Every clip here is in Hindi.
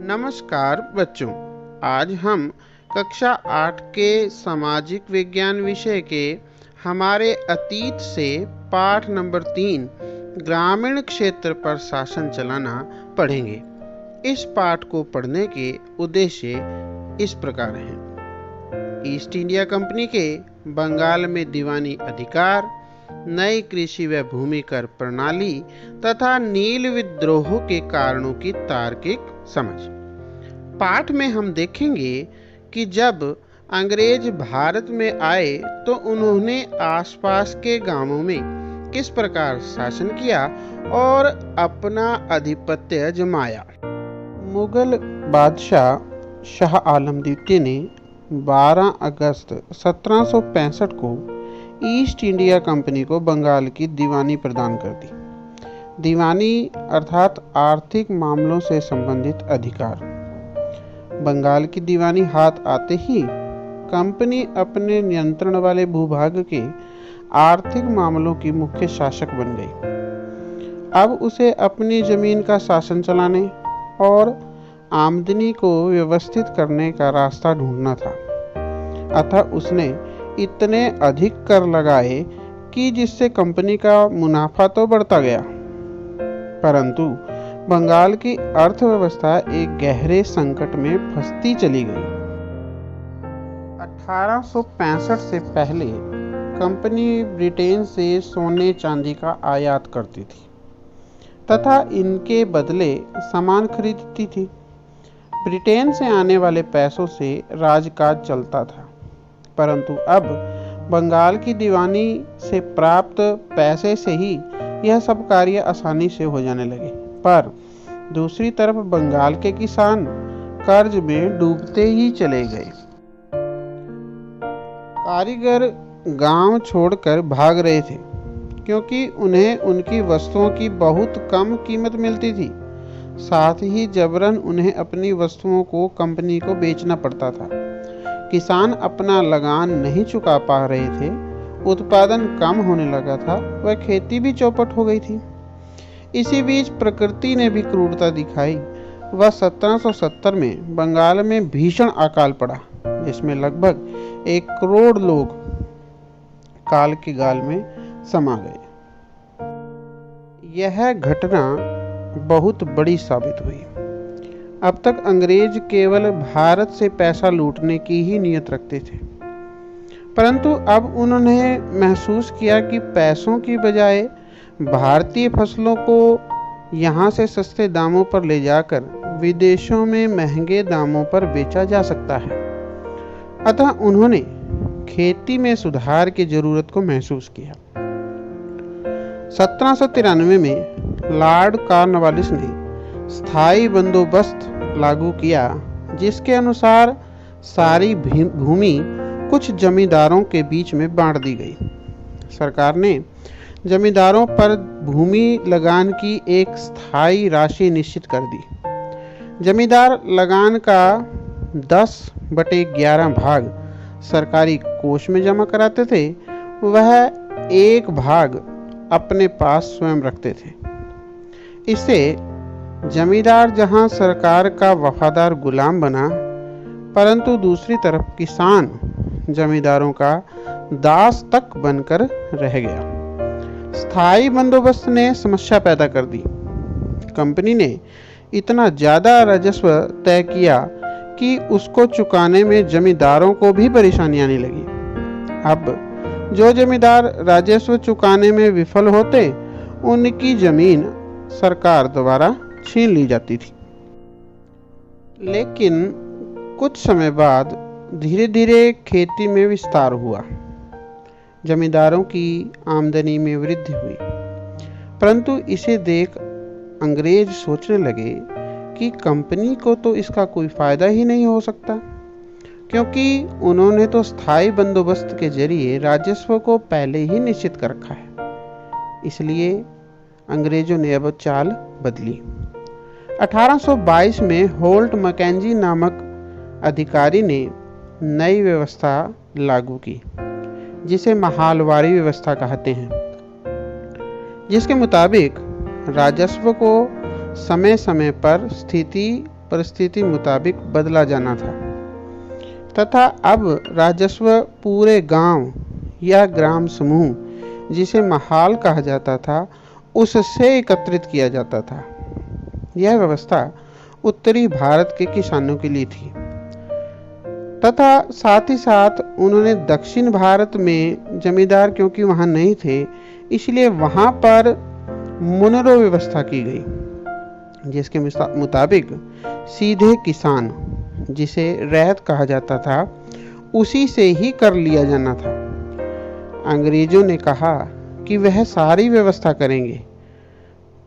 नमस्कार बच्चों। आज हम कक्षा 8 के सामाजिक विज्ञान विषय के हमारे अतीत से पाठ नंबर 3 ग्रामीण क्षेत्र पर शासन चलाना पढ़ेंगे। इस पाठ को पढ़ने के उद्देश्य इस प्रकार हैं। ईस्ट इंडिया कंपनी के बंगाल में दीवानी अधिकार, नई कृषि व भूमि कर प्रणाली तथा नील विद्रोह के कारणों की तार्किक समझ। पाठ में हम देखेंगे कि जब अंग्रेज भारत में आए तो उन्होंने आसपास के गांवों में किस प्रकार शासन किया और अपना आधिपत्य जमाया। मुगल बादशाह शाह आलम द्वितीय ने 12 अगस्त 1765 को ईस्ट इंडिया कंपनी को बंगाल की दीवानी प्रदान कर दी। दीवानी अर्थात आर्थिक मामलों से संबंधित अधिकार। बंगाल की दीवानी हाथ आते ही कंपनी अपने नियंत्रण वाले भूभाग के आर्थिक मामलों की मुख्य शासक बन गई। अब उसे अपनी जमीन का शासन चलाने और आमदनी को व्यवस्थित करने का रास्ता ढूंढना था। अतः उसने इतने अधिक कर लगाए कि जिससे कंपनी का मुनाफा तो बढ़ता गया, परंतु बंगाल की अर्थव्यवस्था एक गहरे संकट में फंसती चली गई। 1865 से पहले कंपनी ब्रिटेन से सोने चांदी का आयात करती थी तथा इनके बदले सामान खरीदती थी। ब्रिटेन से आने वाले पैसों से राजकाज चलता था, परंतु अब बंगाल की दीवानी से प्राप्त पैसे से ही यह सब कार्य आसानी से हो जाने लगे। पर दूसरी तरफ बंगाल के किसान कर्ज में डूबते ही चले गए। कारीगर गांव छोड़कर भाग रहे थे क्योंकि उन्हें उनकी वस्तुओं की बहुत कम कीमत मिलती थी। साथ ही जबरन उन्हें अपनी वस्तुओं को कंपनी को बेचना पड़ता था। किसान अपना लगान नहीं चुका पा रहे थे, उत्पादन कम होने लगा था, वह खेती भी चौपट हो गई थी। इसी बीच प्रकृति ने भी क्रूरता दिखाई। वह 1770 में बंगाल में भीषण अकाल पड़ा, जिसमें लगभग 1 करोड़ लोग काल के गाल में समा गए। यह घटना बहुत बड़ी साबित हुई। अब तक अंग्रेज केवल भारत से पैसा लूटने की ही नीयत रखते थे, परंतु अब उन्होंने महसूस किया कि पैसों की बजाय भारतीय फसलों को यहाँ से सस्ते दामों पर ले जाकर विदेशों में महंगे दामों पर बेचा जा सकता है। अतः उन्होंने खेती में सुधार की जरूरत को महसूस किया। 1793 में लॉर्ड कॉर्नवालिस ने स्थायी बंदोबस्त लागू किया, जिसके अनुसार सारी भूमि कुछ जमींदारों के बीच में बांट दी गई। सरकार ने जमींदारों पर भूमि लगान की एक स्थायी राशि निश्चित कर दी। जमींदार लगान का 10/11 भाग सरकारी कोष में जमा कराते थे, वह एक भाग अपने पास स्वयं रखते थे। इससे जमींदार जहां सरकार का वफादार गुलाम बना, परंतु दूसरी तरफ किसान जमींदारों का दास तक बनकर रह गया। स्थायी बंदोबस्त ने समस्या पैदा कर दी। कंपनी ने इतना ज्यादा राजस्व तय किया कि उसको चुकाने में जमींदारों को भी परेशानी आने लगी। अब जो जमींदार राजस्व चुकाने में विफल होते, उनकी जमीन सरकार द्वारा छीन ली जाती थी। लेकिन कुछ समय बाद धीरे धीरे खेती में विस्तार हुआ। जमींदारों की आमदनी में वृद्धि हुई, परंतु इसे देख अंग्रेज सोचने लगे कि कंपनी को तो इसका कोई फायदा ही नहीं हो सकता, क्योंकि उन्होंने तो स्थायी बंदोबस्त के जरिए राजस्व को पहले ही निश्चित कर रखा है। इसलिए अंग्रेजों ने अब चाल बदली। 1822 में होल्ट मैकेंजी नामक अधिकारी ने नई व्यवस्था लागू की, जिसे महालवारी व्यवस्था कहते हैं, जिसके मुताबिक राजस्व को समय समय पर स्थिति परिस्थिति मुताबिक बदला जाना था तथा अब राजस्व पूरे गांव या ग्राम समूह जिसे महाल कहा जाता था उससे एकत्रित किया जाता था। यह व्यवस्था उत्तरी भारत के किसानों के लिए थी तथा साथ ही साथ उन्होंने दक्षिण भारत में जमींदार क्योंकि वहां नहीं थे इसलिए वहां पर मुनरो व्यवस्था की गई जिसके मुताबिक सीधे किसान जिसे रैयत कहा जाता था उसी से ही कर लिया जाना था। अंग्रेजों ने कहा कि वह सारी व्यवस्था करेंगे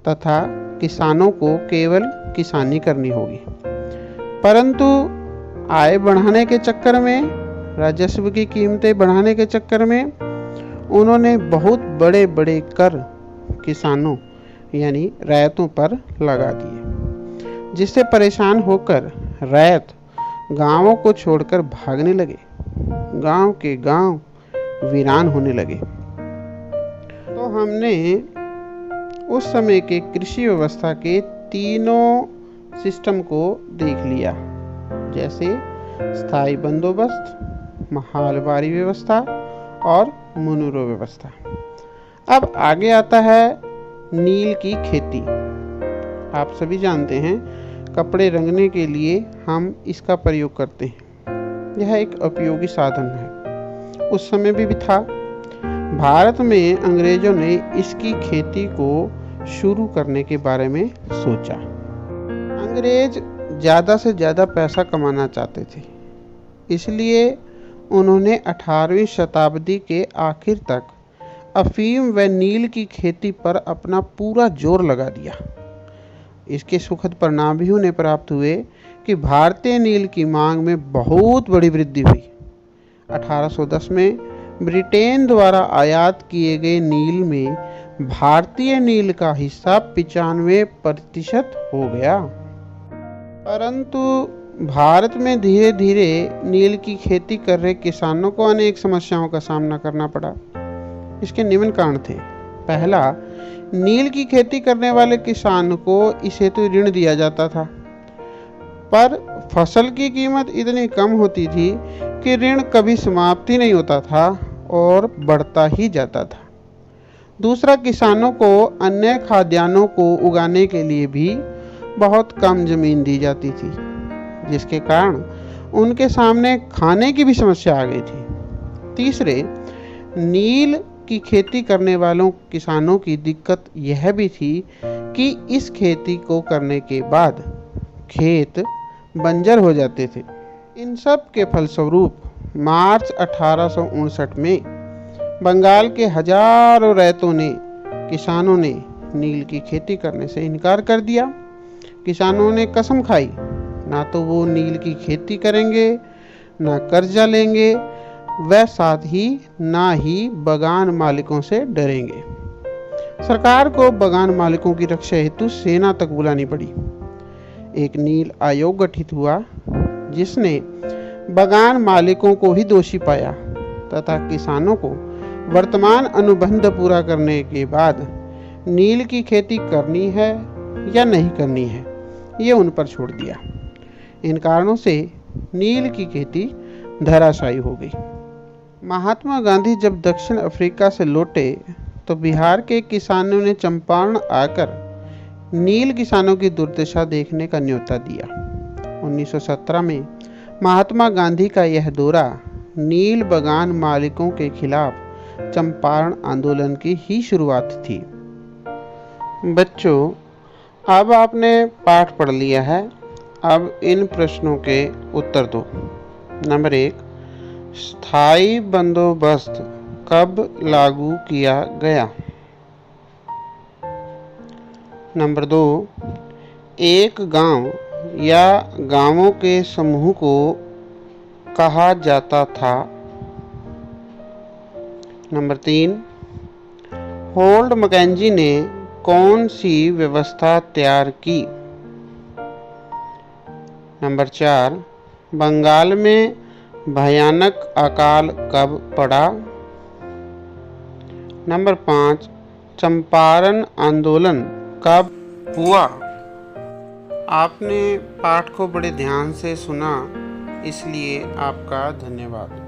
तथा किसानों को केवल किसानी करनी होगी, परंतु आय बढ़ाने के चक्कर में, राजस्व की कीमतें बढ़ाने के चक्कर में उन्होंने बहुत बड़े बड़े कर किसानों यानी रैयतों पर लगा दिए, जिससे परेशान होकर रैयत गांवों को छोड़कर भागने लगे। गांव के गांव वीरान होने लगे। तो हमने उस समय के कृषि व्यवस्था के तीनों सिस्टम को देख लिया, जैसे स्थायी बंदोबस्त, महालवारी व्यवस्था और मुनरो व्यवस्था। अब आगे आता है नील की खेती। आप सभी जानते हैं कपड़े रंगने के लिए हम इसका प्रयोग करते हैं। यह एक उपयोगी साधन है, उस समय भी था। भारत में अंग्रेजों ने इसकी खेती को शुरू करने के बारे में सोचा। अंग्रेज ज़्यादा से ज़्यादा पैसा कमाना चाहते थे, इसलिए उन्होंने 18वीं शताब्दी के आखिर तक अफीम व नील की खेती पर अपना पूरा जोर लगा दिया। इसके सुखद परिणाम भी उन्हें प्राप्त हुए कि भारतीय नील की मांग में बहुत बड़ी वृद्धि हुई। 1810 में ब्रिटेन द्वारा आयात किए गए नील में भारतीय नील का हिस्सा 95% हो गया। परंतु भारत में धीरे धीरे नील की खेती कर रहे किसानों को अनेक समस्याओं का सामना करना पड़ा। इसके निम्न कारण थे। पहला, नील की खेती करने वाले किसान को इस हेतु ऋण दिया जाता था, पर फसल की कीमत इतनी कम होती थी कि ऋण कभी समाप्त ही नहीं होता था और बढ़ता ही जाता था। दूसरा, किसानों को अन्य खाद्यान्नों को उगाने के लिए भी बहुत कम जमीन दी जाती थी, जिसके कारण उनके सामने खाने की भी समस्या आ गई थी। तीसरे, नील की खेती करने वालों किसानों की दिक्कत यह भी थी कि इस खेती को करने के बाद खेत बंजर हो जाते थे। इन सब के फलस्वरूप मार्च 1859 में बंगाल के हजारों रैयतों ने, किसानों ने नील की खेती करने से इनकार कर दिया। किसानों ने कसम खाई, ना तो वो नील की खेती करेंगे, ना कर्जा लेंगे, व साथ ही ना ही बगान मालिकों से डरेंगे। सरकार को बगान मालिकों की रक्षा हेतु सेना तक बुलानी पड़ी। एक नील आयोग गठित हुआ, जिसने बगान मालिकों को ही दोषी पाया तथा किसानों को वर्तमान अनुबंध पूरा करने के बाद नील की खेती करनी है या नहीं करनी है, ये उन पर छोड़ दिया। इन कारणों से नील की खेती धराशायी हो गई। महात्मा गांधी जब दक्षिण अफ्रीका से लौटे तो बिहार के किसानों ने चंपारण आकर नील किसानों की दुर्दशा देखने का न्योता दिया। 1917 में महात्मा गांधी का यह दौरा नील बगान मालिकों के खिलाफ चंपारण आंदोलन की ही शुरुआत थी। बच्चों, अब आपने पाठ पढ़ लिया है। अब इन प्रश्नों के उत्तर दो। नंबर 1, स्थायी बंदोबस्त कब लागू किया गया? नंबर 2, एक गांव या गांवों के समूह को कहा जाता था? नंबर 3, होल्ड मैकेंजी ने कौन सी व्यवस्था तैयार की? नंबर 4, बंगाल में भयानक अकाल कब पड़ा? नंबर 5, चंपारण आंदोलन कब हुआ? आपने पाठ को बड़े ध्यान से सुना, इसलिए आपका धन्यवाद।